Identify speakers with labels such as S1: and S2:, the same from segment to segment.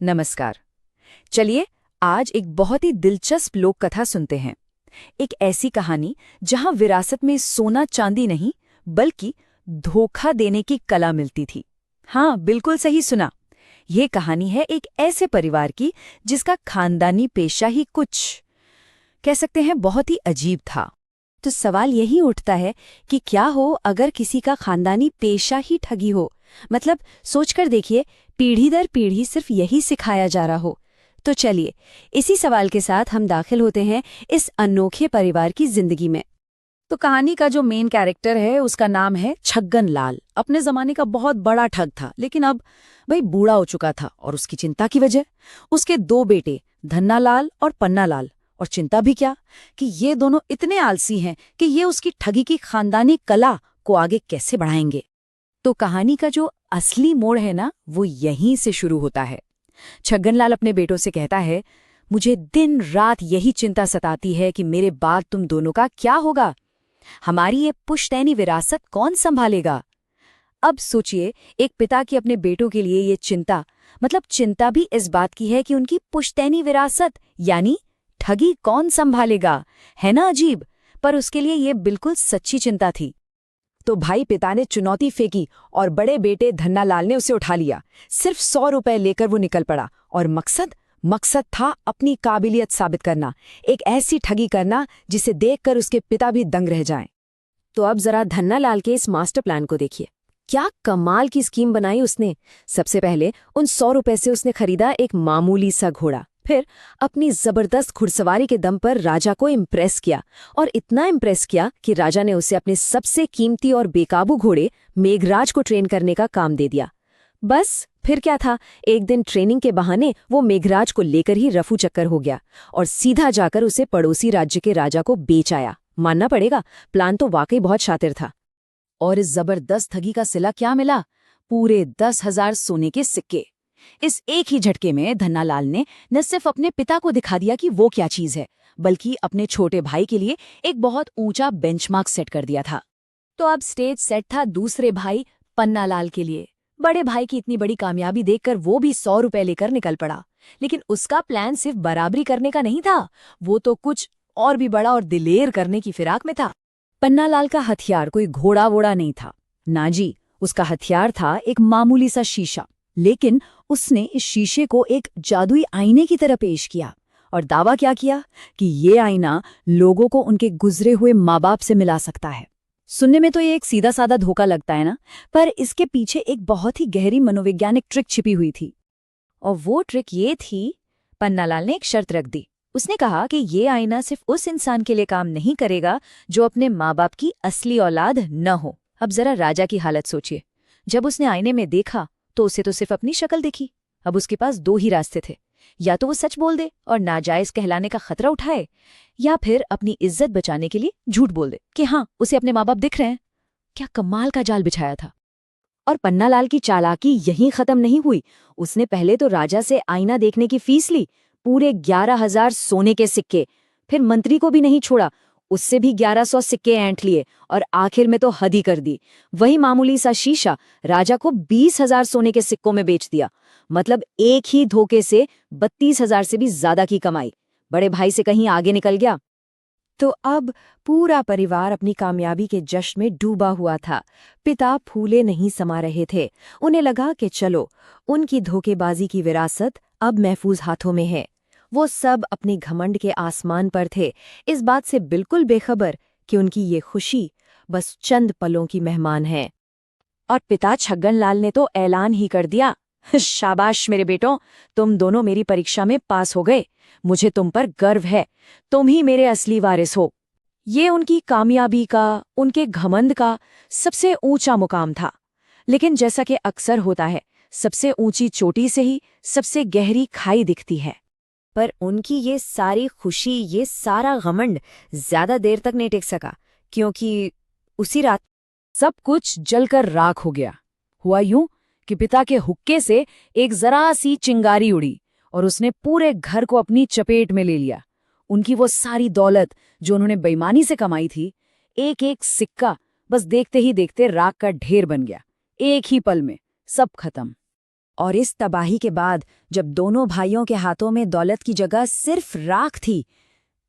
S1: नमस्कार। चलिए आज एक बहुत ही दिलचस्प लोक कथा सुनते हैं। एक ऐसी कहानी जहां विरासत में सोना चांदी नहीं बल्कि धोखा देने की कला मिलती थी। हाँ, बिल्कुल सही सुना। ये कहानी है एक ऐसे परिवार की जिसका खानदानी पेशा ही कुछ कह सकते हैं बहुत ही अजीब था। तो सवाल यही उठता है कि क्या हो अगर किसी का खानदानी पेशा ही ठगी हो। मतलब सोचकर देखिए, पीढ़ी दर पीढ़ी सिर्फ यही सिखाया जा रहा हो। तो चलिए इसी सवाल के साथ हम दाखिल होते हैं इस अनोखे परिवार की जिंदगी में। तो कहानी का जो मेन कैरेक्टर है उसका नाम है छगन लाल। अपने जमाने का बहुत बड़ा ठग था, लेकिन अब भाई बूढ़ा हो चुका था। और उसकी चिंता की वजह उसके दो बेटे धन्ना लाल और पन्ना लाल। और चिंता भी क्या कि ये दोनों इतने आलसी हैं कि ये उसकी ठगी की खानदानी कला को आगे कैसे बढ़ाएंगे। तो कहानी का जो असली मोड़ है ना, वो यहीं से शुरू होता है। छगनलाल अपने बेटों से कहता है, मुझे दिन रात यही चिंता सताती है कि मेरे बाद तुम दोनों का क्या होगा। हमारी ये पुश्तैनी विरासत कौन संभालेगा। अब सोचिए, एक पिता की अपने बेटों के लिए ये चिंता, मतलब चिंता भी इस बात की है कि उनकी पुश्तैनी विरासत यानी ठगी कौन संभालेगा। है ना अजीब, पर उसके लिए ये बिल्कुल सच्ची चिंता थी। तो भाई पिता ने चुनौती फेंकी और बड़े बेटे धन्नालाल ने उसे उठा लिया। सिर्फ 100 रुपए लेकर वो निकल पड़ा। और मकसद था अपनी काबिलियत साबित करना, एक ऐसी ठगी करना जिसे देखकर उसके पिता भी दंग रह जाएं। तो अब जरा धन्नालाल के इस मास्टर प्लान को देखिए। क्या कमाल की स्कीम बनाई उसने। सबसे पहले उन 100 रुपए से उसने खरीदा एक मामूली सा घोड़ा। फिर अपनी जबरदस्त घुड़सवारी के दम पर राजा को इम्प्रेस किया, और इतना इम्प्रेस किया कि राजा ने उसे अपने सबसे कीमती और बेकाबू घोड़े मेघराज को ट्रेन करने का काम दे दिया। बस फिर क्या था, एक दिन ट्रेनिंग के बहाने वो मेघराज को लेकर ही रफू चक्कर हो गया और सीधा जाकर उसे पड़ोसी राज्य के राजा को बेच आया। मानना पड़ेगा, प्लान तो वाकई बहुत शातिर था। और इस जबरदस्त ठगी का सिला क्या मिला? पूरे 10,000 सोने के सिक्के। इस एक ही झटके में धन्नालाल ने न सिर्फ अपने पिता को दिखा दिया कि वो क्या चीज है, बल्कि अपने छोटे भाई के लिए एक बहुत ऊंचा बेंचमार्क सेट कर दिया था। तो अब स्टेज सेट था दूसरे भाई पन्नालाल के लिए। बड़े भाई की इतनी बड़ी कामयाबी देखकर वो भी 100 रुपए लेकर निकल पड़ा। लेकिन उसका प्लान सिर्फ बराबरी करने का नहीं था, वो तो कुछ और भी बड़ा और दिलेर करने की फिराक में था। पन्नालाल का हथियार कोई घोड़ा वोड़ा नहीं था, ना जी। उसका हथियार था एक मामूली सा शीशा। लेकिन उसने इस शीशे को एक जादुई आईने की तरह पेश किया और दावा क्या किया कि ये आईना लोगों को उनके गुजरे हुए माँ बाप से मिला सकता है। सुनने में तो ये एक सीधा साधा धोखा लगता है ना, पर इसके पीछे एक बहुत ही गहरी मनोवैज्ञानिक ट्रिक छिपी हुई थी। और वो ट्रिक ये थी, पन्नालाल ने एक शर्त रख दी। उसने कहा कि ये आईना सिर्फ उस इंसान के लिए काम नहीं करेगा जो अपने माँ बाप की असली औलाद न हो। अब जरा राजा की हालत सोचिए। जब उसने आईने में देखा तो उसे तो सिर्फ अपनी शक्ल दिखी। अब उसके पास दो ही रास्ते थे, या तो वो सच बोल दे और नाजायज कहलाने का खतरा उठाए, या फिर अपनी इज्जत बचाने के लिए झूठ बोल दे कि हाँ, उसे अपने माँ बाप दिख रहे हैं। क्या कमाल का जाल बिछाया था। और पन्नालाल की चालाकी यहीं खत्म नहीं हुई। उसने पहले तो राजा से आईना देखने की फीस ली, पूरे 11,000 सोने के सिक्के। फिर मंत्री को भी नहीं छोड़ा, उससे भी 1100 सिक्के ऐंठ लिए, और आखिर में तो हद ही कर दी। वही मामूली सा शीशा राजा को 20,000 सोने के सिक्कों में बेच दिया। मतलब एक ही धोखे से 32,000 से भी ज्यादा की कमाई। बड़े भाई से कहीं आगे निकल गया। तो अब पूरा परिवार अपनी कामयाबी के जश्न में डूबा हुआ था। पिता फूले नहीं समा रहे थे। उन्हें लगा कि चलो, उनकी धोखेबाजी की विरासत अब महफूज हाथों में है। वो सब अपनी घमंड के आसमान पर थे, इस बात से बिल्कुल बेखबर कि उनकी ये खुशी बस चंद पलों की मेहमान है। और पिता छगनलाल ने तो ऐलान ही कर दिया, शाबाश मेरे बेटों, तुम दोनों मेरी परीक्षा में पास हो गए। मुझे तुम पर गर्व है, तुम ही मेरे असली वारिस हो। ये उनकी कामयाबी का, उनके घमंड का सबसे ऊंचा मुकाम था। लेकिन जैसा कि अक्सर होता है, सबसे ऊंची चोटी से ही सबसे गहरी खाई दिखती है। पर उनकी ये सारी खुशी, ये सारा घमंड ज्यादा देर तक नहीं टिक सका, क्योंकि उसी रात सब कुछ जलकर राख हो गया। हुआ यूं कि पिता के हुक्के से एक जरा सी चिंगारी उड़ी और उसने पूरे घर को अपनी चपेट में ले लिया। उनकी वो सारी दौलत जो उन्होंने बेईमानी से कमाई थी, एक एक सिक्का बस देखते ही देखते राख का ढेर बन गया। एक ही पल में सब खत्म। और इस तबाही के बाद जब दोनों भाइयों के हाथों में दौलत की जगह सिर्फ राख थी,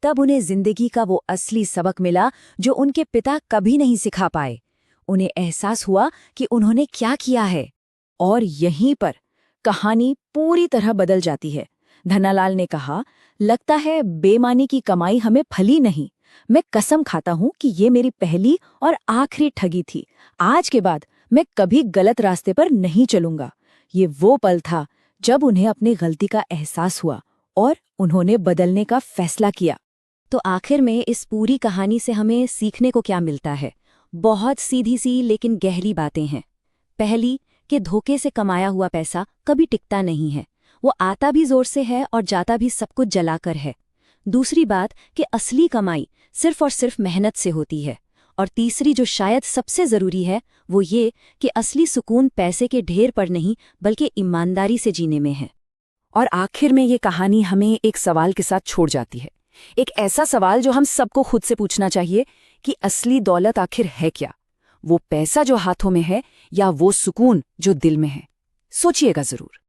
S1: तब उन्हें जिंदगी का वो असली सबक मिला जो उनके पिता कभी नहीं सिखा पाए। उन्हें एहसास हुआ कि उन्होंने क्या किया है। और यहीं पर कहानी पूरी तरह बदल जाती है। धनालाल ने कहा, लगता है बेईमानी की कमाई हमें फली नहीं। मैं कसम खाता हूं कि ये मेरी पहली और आखिरी ठगी थी। आज के बाद मैं कभी गलत रास्ते पर नहीं चलूंगा। ये वो पल था जब उन्हें अपनी गलती का एहसास हुआ और उन्होंने बदलने का फैसला किया। तो आखिर में इस पूरी कहानी से हमें सीखने को क्या मिलता है? बहुत सीधी सी लेकिन गहरी बातें हैं। पहली, कि धोखे से कमाया हुआ पैसा कभी टिकता नहीं है। वो आता भी जोर से है और जाता भी सब कुछ जलाकर है। दूसरी बात कि असली कमाई सिर्फ और सिर्फ मेहनत से होती है। और तीसरी, जो शायद सबसे ज़रूरी है, वो ये कि असली सुकून पैसे के ढेर पर नहीं बल्कि ईमानदारी से जीने में है। और आखिर में ये कहानी हमें एक सवाल के साथ छोड़ जाती है। एक ऐसा सवाल जो हम सबको खुद से पूछना चाहिए कि असली दौलत आखिर है क्या? वो पैसा जो हाथों में है या वो सुकून जो दिल में है? सोचिएगा ज़रूर।